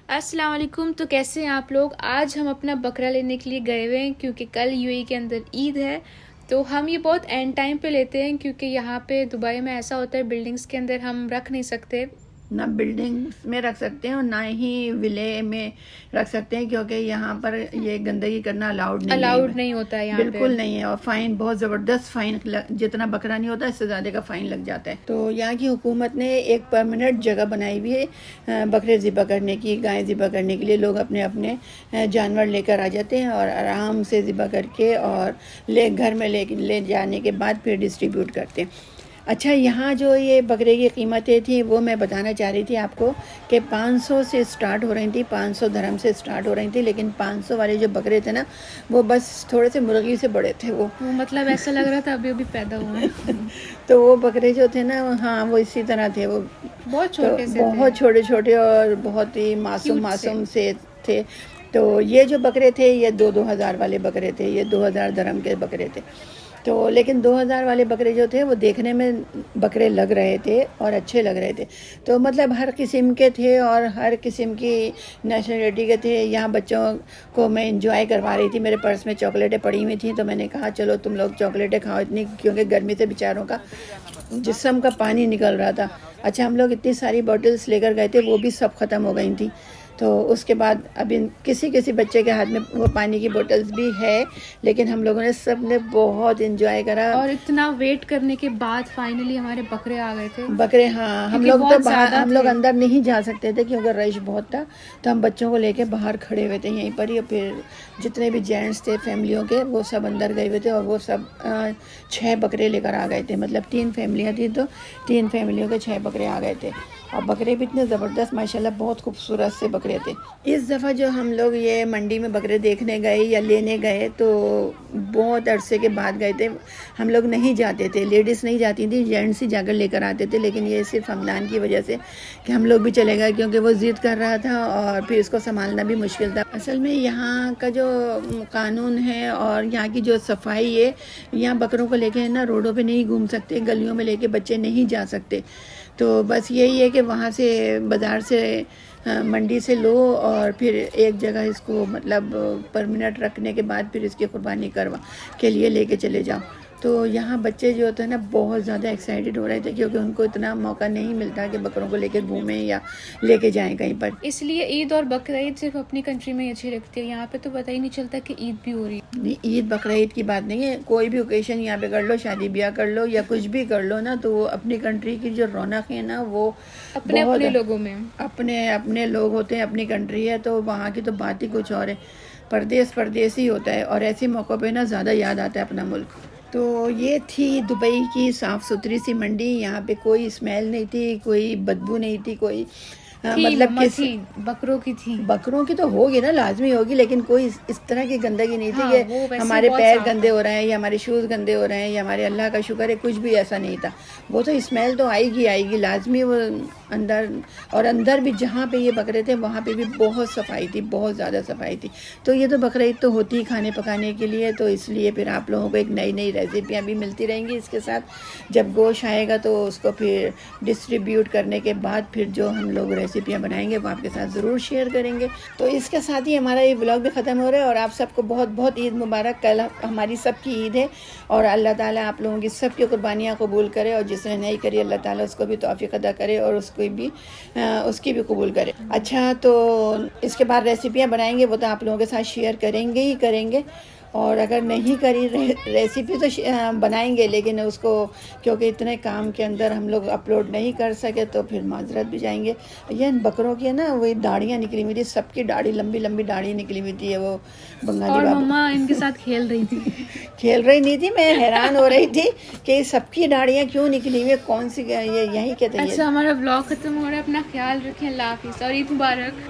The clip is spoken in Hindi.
अस्सलाम वालेकुम। तो कैसे हैं आप लोग। आज हम अपना बकरा लेने के लिए गए हुए हैं क्योंकि कल यूएई के अंदर ईद है। तो हम ये बहुत एंड टाइम पे लेते हैं क्योंकि यहाँ पे दुबई में ऐसा होता है बिल्डिंग्स के अंदर हम रख नहीं सकते। ना बिल्डिंग्स में रख सकते हैं और ना ही विले में रख सकते हैं, क्योंकि यहाँ पर ये गंदगी करना अलाउड नहीं होता है यहाँ पे। बिल्कुल नहीं है। और फाइन, बहुत ज़बरदस्त फाइन, जितना बकरा नहीं होता इससे ज़्यादा का फाइन लग जाता है। तो यहाँ की हुकूमत ने एक परमानेंट जगह बनाई हुई है बकरे ज़िबा करने की, गाय ज़िबा करने के लिए। लोग अपने अपने जानवर लेकर आ जाते हैं और आराम से ज़िबा करके और घर में ले जाने के बाद फिर डिस्ट्रीब्यूट करते हैं। अच्छा, यहाँ जो ये बकरे की कीमतें थी वो मैं बताना चाह रही थी आपको कि 500 से स्टार्ट हो रही थी, 500 धर्म से स्टार्ट हो रही थी। लेकिन 500 वाले जो बकरे थे ना, वो बस थोड़े से मुर्गी से बड़े थे वो मतलब ऐसा लग रहा था अभी अभी पैदा हुआ है। तो वो बकरे जो थे ना, हाँ, वो इसी तरह थे। वो बहुत छोटे से बहुत छोटे छोटे और बहुत ही मासूम से थे। तो ये जो बकरे थे ये 2,000 वाले बकरे थे, ये 2,000 धर्म के बकरे थे। तो लेकिन 2,000 वाले बकरे जो थे वो देखने में बकरे लग रहे थे और अच्छे लग रहे थे। तो मतलब हर किस्म के थे और हर किस्म की नेशनलिटी के थे। यहाँ बच्चों को मैं इंजॉय करवा रही थी। मेरे पर्स में चॉकलेटें पड़ी हुई थी, तो मैंने कहा चलो तुम लोग चॉकलेटें खाओ इतनी, क्योंकि गर्मी से बेचारों का जिस्म का पानी निकल रहा था। अच्छा, हम लोग इतनी सारी बॉटल्स लेकर गए थे, वो भी सब ख़त्म हो गई थी। तो उसके बाद अभी किसी बच्चे के हाथ में वो पानी की बोतल्स भी है, लेकिन हम लोगों ने सब ने बहुत इंजॉय करा। और इतना वेट करने के बाद फाइनली हमारे बकरे आ गए थे। बकरे, हाँ, हम लोग तो बाहर, हम लोग अंदर नहीं जा सकते थे क्योंकि रश बहुत था। तो हम बच्चों को लेके बाहर खड़े हुए थे यहीं पर ही। फिर जितने भी जेंट्स थे फैमिलियों के, वो सब अंदर गए हुए थे और वो सब 6 बकरे लेकर आ गए थे। मतलब 3 फैमिलियाँ थी, तो 3 फैमिलियों के 6 बकरे आ गए थे। और बकरे भी इतने ज़बरदस्त, माशाल्लाह, बहुत खूबसूरत से बकरे थे। इस दफ़ा जो हम लोग ये मंडी में बकरे देखने गए या लेने गए, तो बहुत अरसे के बाद गए थे। हम लोग नहीं जाते थे, लेडीज़ नहीं जाती थी, जेंट्स ही जाकर लेकर आते थे। लेकिन ये सिर्फ हमदान की वजह से कि हम लोग भी चले गए, क्योंकि वो ज़िद कर रहा था और फिर इसको संभालना भी मुश्किल था। असल में यहाँ का जो कानून है और यहाँ की जो सफाई है, यहाँ बकरों को लेके ना रोडों पे नहीं घूम सकते, गलियों में लेके बच्चे नहीं जा सकते। तो बस यही है कि वहाँ से बाज़ार से मंडी से लो और फिर एक जगह इसको मतलब परमानेंट रखने के बाद फिर इसकी कुर्बानी करवा के लिए लेके चले जाओ। तो यहाँ बच्चे जो होते हैं ना, बहुत ज़्यादा एक्साइटेड हो रहे थे, क्योंकि उनको इतना मौका नहीं मिलता कि बकरों को लेके घूमें या लेके जाएं कहीं पर। इसलिए ईद और बकरा ईद सिर्फ अपनी कंट्री में ही अच्छी लगती है। यहाँ पे तो पता ही नहीं चलता कि ईद भी हो रही है। नहीं, ईद बकरा ईद की बात नहीं है। कोई भी ओकेशन यहाँ पे कर लो, शादी ब्याह कर लो या कुछ भी कर लो ना, तो वो अपनी कंट्री की जो रौनक है ना, वो अपने अपने लोगों में अपने अपने लोग होते हैं, अपनी कंट्री है, तो वहाँ की तो बात ही कुछ और है। परदेश ही होता है और ऐसे मौक़ों पे ना ज़्यादा याद आता है अपना मुल्क। तो ये थी दुबई की साफ़ सुथरी सी मंडी। यहाँ पे कोई स्मेल नहीं थी, कोई बदबू नहीं थी, कोई मतलब बकरों की थी। बकरों की तो होगी ना, लाजमी होगी, लेकिन कोई इस तरह की गंदगी नहीं थी। हाँ, कि हमारे पैर गंदे हो रहे हैं या हमारे शूज़ गंदे हो रहे हैं या हमारे अल्लाह का शुक्र है, कुछ भी ऐसा नहीं था। वो तो स्मेल तो आएगी लाजमी वो अंदर। और अंदर भी जहाँ पे ये बकरे थे वहाँ पे भी बहुत सफाई थी, बहुत ज़्यादा सफाई थी। तो ये तो बकरा ईद तो होती ही खाने पकाने के लिए, तो इसलिए फिर आप लोगों को एक नई नई रेसिपियाँ भी मिलती रहेंगी इसके साथ। जब गोश्त आएगा तो उसको फिर डिस्ट्रीब्यूट करने के बाद फिर जो हम लोग रेसिपियाँ बनाएंगे वो आपके साथ ज़रूर शेयर करेंगे। तो इसके साथ ही हमारा ये व्लॉग भी ख़त्म हो रहा है और आप सबको बहुत बहुत ईद मुबारक। कल हमारी सबकी ईद है और अल्लाह ताला आप लोगों की सबकी कुर्बानियाँ कबूल करे, और जिसने नहीं करी अल्लाह ताला उसको भी तौफीक अता करे और उसकी भी कबूल करे। अच्छा, तो इसके बाद रेसिपियाँ बनाएंगे, वो तो आप लोगों के साथ शेयर करेंगे ही करेंगे। और अगर नहीं करी रेसिपी तो बनाएंगे, लेकिन उसको क्योंकि इतने काम के अंदर हम लोग अपलोड नहीं कर सके तो फिर माजरत भी जाएंगे। ये बकरों की है ना, वही दाढ़ियाँ निकली हुई थी, सबकी दाढ़ी लंबी लंबी दाढ़ी निकली हुई थी। वो बंगाली और मम्मा इनके साथ खेल रही थी। खेल रही नहीं थी, मैं हैरान हो रही थी कि सबकी दाढ़ियाँ क्यों निकली हुई है, कौन सी ये यही कहते हैं। अच्छा, हमारा ब्लॉग खत्म हो रहा है। अपना ख्याल रखें, अल्लाह हाफिज़ और ईद मुबारक।